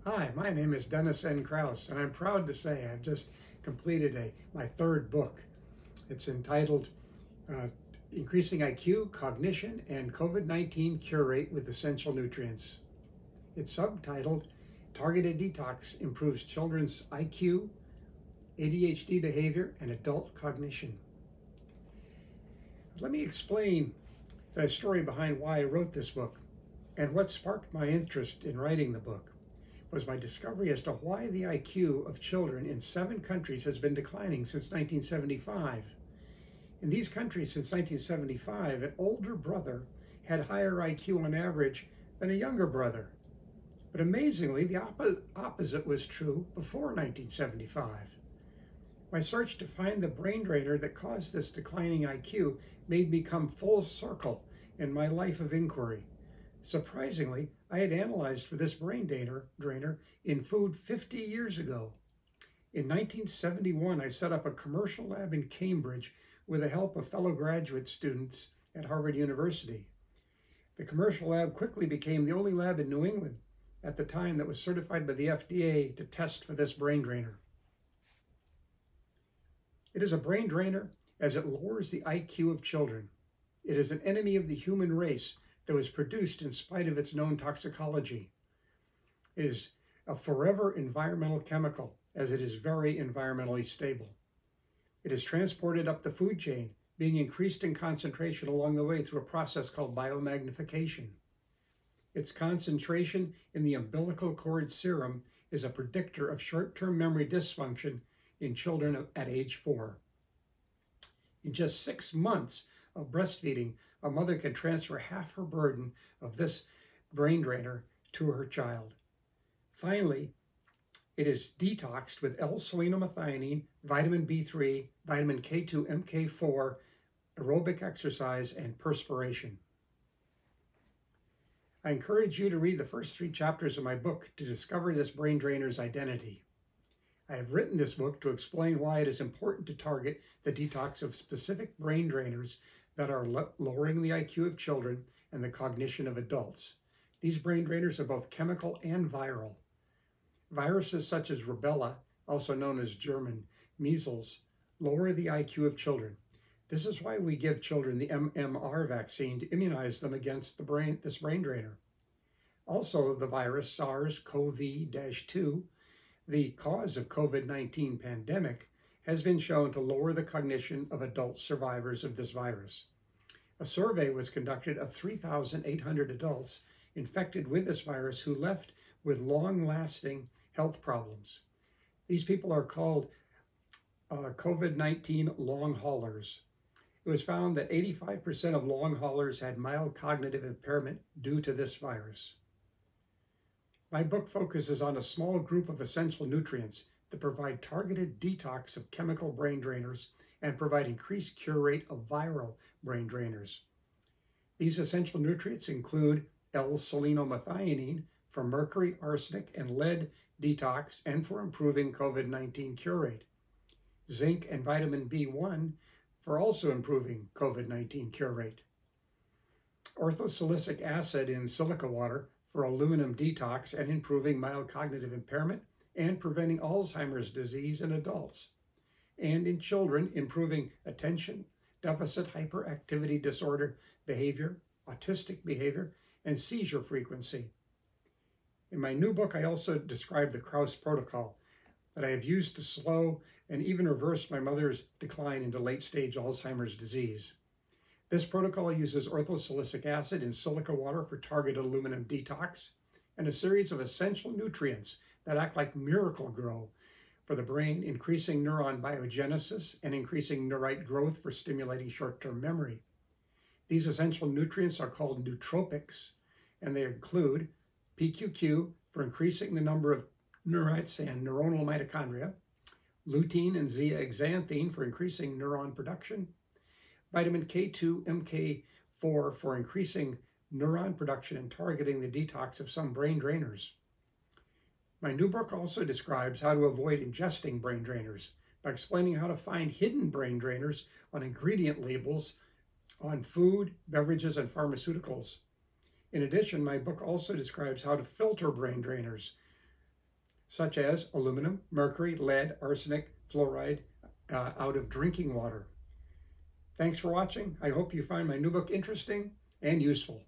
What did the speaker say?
Hi, my name is Dennis N. Krause, and I'm proud to say I've just completed my third book. It's entitled uh, Increasing IQ, Cognition, and COVID-19 Cure Rate with Essential Nutrients. It's subtitled Targeted Detox Improves Children's IQ, ADHD behavior, and adult cognition. Let me explain the story behind why I wrote this book and what sparked my interest in writing the book. Was my discovery as to why the IQ of children in 7 countries has been declining since 1975. In these countries since 1975, an older brother had higher IQ on average than a younger brother. But amazingly, the opposite was true before 1975. My search to find the brain drainer that caused this declining IQ made me come full circle in my life of inquiry. Surprisingly, I had analyzed for this brain drainer in food 50 years ago. In 1971, I set up a commercial lab in Cambridge with the help of fellow graduate students at Harvard University. The commercial lab quickly became the only lab in New England at the time that was certified by the FDA to test for this brain drainer. It is a brain drainer as it lowers the IQ of children. It is an enemy of the human race that was produced in spite of its known toxicology. It is a forever environmental chemical, as it is very environmentally stable. It is transported up the food chain, being increased in concentration along the way through a process called biomagnification. Its concentration in the umbilical cord serum is a predictor of short-term memory dysfunction in children at age 4. In just 6 months of breastfeeding, a mother can transfer half her burden of this brain drainer to her child. Finally, it is detoxed with L-selenomethionine, vitamin B3, vitamin K2, MK4, aerobic exercise, and perspiration. I encourage you to read the first 3 chapters of my book to discover this brain drainer's identity. I have written this book to explain why it is important to target the detox of specific brain drainers that are lowering the IQ of children and the cognition of adults. These brain drainers are both chemical and viral. Viruses such as rubella, also known as German measles, lower the IQ of children. This is why we give children the MMR vaccine to immunize them against this brain drainer. Also, the virus SARS-CoV-2, the cause of COVID-19 pandemic, has been shown to lower the cognition of adult survivors of this virus. A survey was conducted of 3,800 adults infected with this virus who left with long-lasting health problems. These people are called COVID-19 long haulers. It was found that 85% of long haulers had mild cognitive impairment due to this virus. My book focuses on a small group of essential nutrients that provide targeted detox of chemical brain drainers and provide increased cure rate of viral brain drainers. These essential nutrients include L-selenomethionine for mercury, arsenic, and lead detox and for improving COVID-19 cure rate, zinc and vitamin B1 for also improving COVID-19 cure rate, orthosilicic acid in silica water for aluminum detox and improving mild cognitive impairment and preventing Alzheimer's disease in adults, and in children improving attention, deficit hyperactivity disorder behavior, autistic behavior, and seizure frequency. In my new book, I also describe the Krause protocol that I have used to slow and even reverse my mother's decline into late-stage Alzheimer's disease. This protocol uses orthosilicic acid in silica water for targeted aluminum detox and a series of essential nutrients that act like Miracle-Gro for the brain, increasing neuron biogenesis and increasing neurite growth for stimulating short-term memory. These essential nutrients are called nootropics, and they include PQQ for increasing the number of neurites and neuronal mitochondria, lutein and zeaxanthine for increasing neuron production, vitamin K2, MK4 for increasing neuron production and targeting the detox of some brain drainers. My new book also describes how to avoid ingesting brain drainers by explaining how to find hidden brain drainers on ingredient labels on food, beverages, and pharmaceuticals. In addition, my book also describes how to filter brain drainers such as aluminum, mercury, lead, arsenic, fluoride, out of drinking water. Thanks for watching. I hope you find my new book interesting and useful.